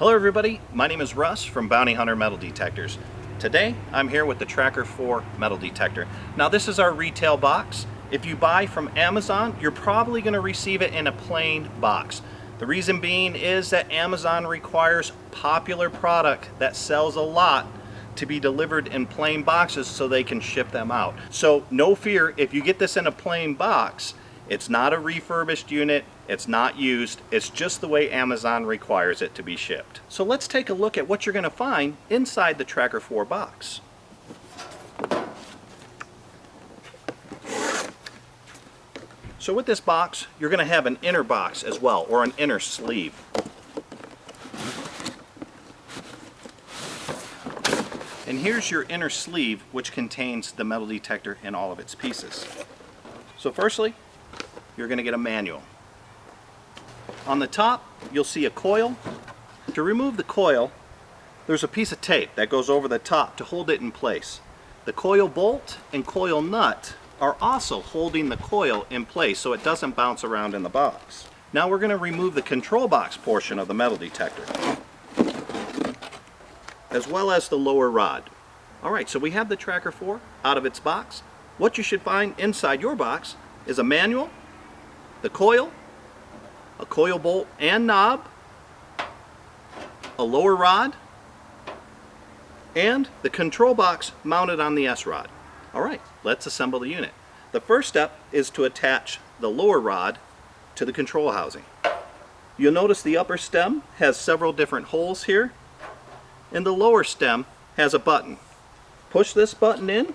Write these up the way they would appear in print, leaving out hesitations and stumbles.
Hello everybody, my name is Russ from Bounty Hunter Metal Detectors. Today I'm here with the Tracker 4 metal detector. Now this is our retail box. If you buy from Amazon, you're probably going to receive it in a plain box. The reason being is that Amazon requires popular product that sells a lot to be delivered in plain boxes so they can ship them out. So no fear, if you get this in a plain box, it's not a refurbished unit, it's not used, it's just the way Amazon requires it to be shipped. So let's take a look at what you're going to find inside the Tracker 4 box. So with this box, you're going to have an inner box as well, or an inner sleeve. And here's your inner sleeve, which contains the metal detector in all of its pieces. So firstly, you're going to get a manual. On the top, you'll see a coil. To remove the coil, there's a piece of tape that goes over the top to hold it in place. The coil bolt and coil nut are also holding the coil in place so it doesn't bounce around in the box. Now we're going to remove the control box portion of the metal detector, as well as the lower rod. Alright, so we have the Tracker 4 out of its box. What you should find inside your box is a manual, the coil, a coil bolt and knob, a lower rod, and the control box mounted on the S-rod. Alright, let's assemble the unit. The first step is to attach the lower rod to the control housing. You'll notice the upper stem has several different holes here, and the lower stem has a button. Push this button in,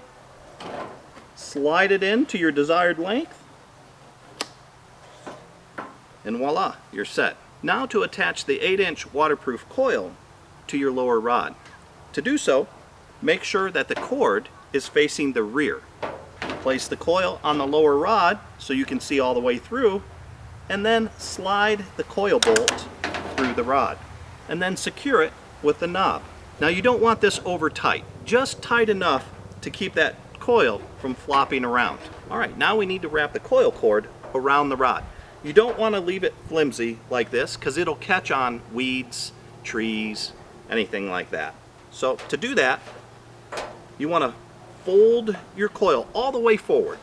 slide it in to your desired length, and voila, you're set. Now to attach the 8-inch waterproof coil to your lower rod. To do so, make sure that the cord is facing the rear. Place the coil on the lower rod so you can see all the way through, and then slide the coil bolt through the rod, and then secure it with the knob. Now you don't want this over tight, just tight enough to keep that coil from flopping around. Alright, now we need to wrap the coil cord around the rod. You don't want to leave it flimsy like this because it'll catch on weeds, trees, anything like that. So to do that, you want to fold your coil all the way forward,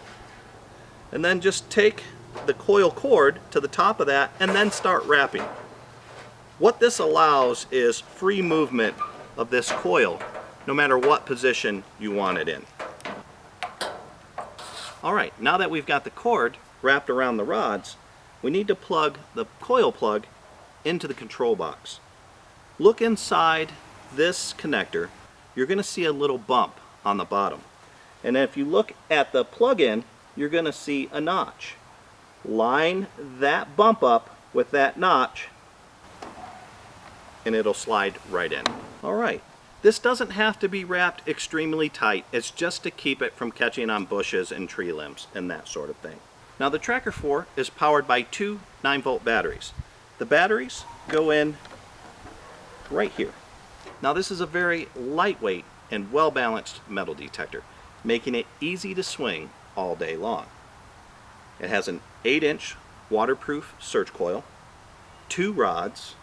and then just take the coil cord to the top of that and then start wrapping. What this allows is free movement of this coil no matter what position you want it in. Alright, now that we've got the cord wrapped around the rods, we need to plug the coil plug into the control box. Look inside this connector. You're going to see a little bump on the bottom. And if you look at the plug-in, you're going to see a notch. Line that bump up with that notch and it'll slide right in. Alright, this doesn't have to be wrapped extremely tight. It's just to keep it from catching on bushes and tree limbs and that sort of thing. Now the Tracker 4 is powered by two 9-volt batteries. The batteries go in right here. Now this is a very lightweight and well-balanced metal detector, making it easy to swing all day long. It has an 8-inch waterproof Searchcoil, 2 rods,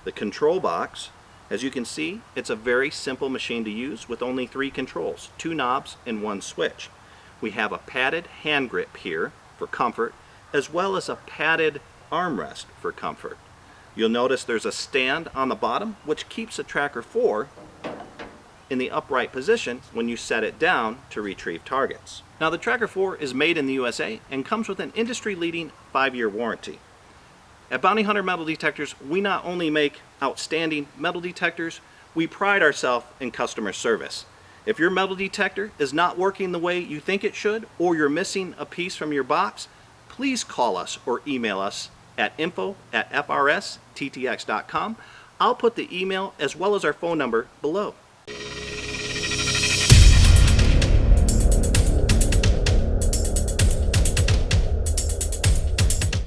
the control box. As you can see, it's a very simple machine to use with only 3 controls, 2 knobs and 1 switch. We have a padded hand grip here for comfort, as well as a padded armrest for comfort. You'll notice there's a stand on the bottom which keeps the Tracker 4 in the upright position when you set it down to retrieve targets. Now the Tracker 4 is made in the USA and comes with an industry-leading 5-year warranty. At Bounty Hunter Metal Detectors, we not only make outstanding metal detectors, we pride ourselves in customer service. If your metal detector is not working the way you think it should, or you're missing a piece from your box, please call us or email us at info@frstTX.com. I'll put the email as well as our phone number below.